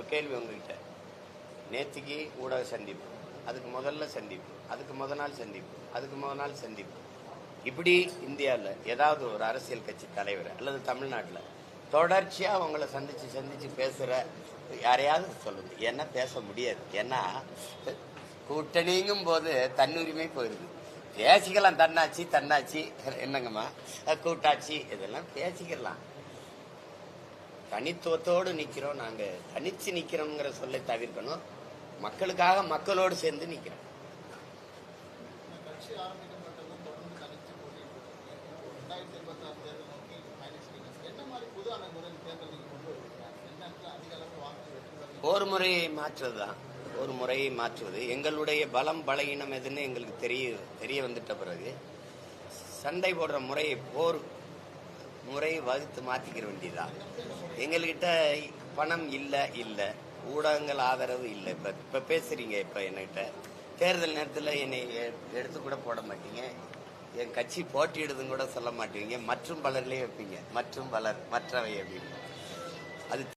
ஒரு கேள்வி உங்ககிட்ட. நேற்றுக்கு ஊடக சந்திப்பு, அதுக்கு முதல்ல சந்திப்பு, அதுக்கு முத நாள் சந்திப்பு, அதுக்கு முத நாள் சந்திப்பு. இப்படி இந்தியாவில் ஏதாவது ஒரு அரசியல் கட்சி தலைவர் அல்லது தமிழ்நாட்டில் தொடர்ச்சியாக அவங்கள சந்திச்சு பேசுகிற யாரையாவது சொல்லுங்க. ஏன்னா பேச முடியாது. ஏன்னா கூட்டணிங்கும் போது தன்னுரிமை போயிருக்கு. பேசிக்கலாம், தன்னாட்சி என்னங்கம்மா, கூட்டாட்சி, இதெல்லாம் பேசிக்கலாம். தனித்துவத்தோடு நிற்கிறோம். நாங்கள் தனிச்சு நிற்கிறோங்கிற சொல்லை தவிர்க்கணும். மக்களுக்காக மக்களோடு சேர்ந்து நிற்கிறோம். ஒரு முறையை மாற்றுவது தான், ஒரு முறையை மாற்றுவது. எங்களுடைய பலம் பலகீனம் எதுன்னு எங்களுக்கு தெரிய வந்துட்ட பிறகு சண்டை போடுற முறையை போர் முறையை வகுத்து மாற்றிக்கிற வேண்டியதுதான். எங்கள்கிட்ட பணம் இல்லை, ஊடகங்கள் ஆதரவு இல்லை. இப்போ பேசுறீங்க, இப்போ என்கிட்ட தேர்தல் நேரத்தில் என்னை எடுத்து கூட போட மாட்டீங்க, என் கட்சி போட்டியிடுதுன்னு கூட சொல்ல மாட்டீங்க, மற்றும் பலர்லேயே வைப்பீங்க, மற்றும் பலர் மற்றவை அப்படின்னு. அது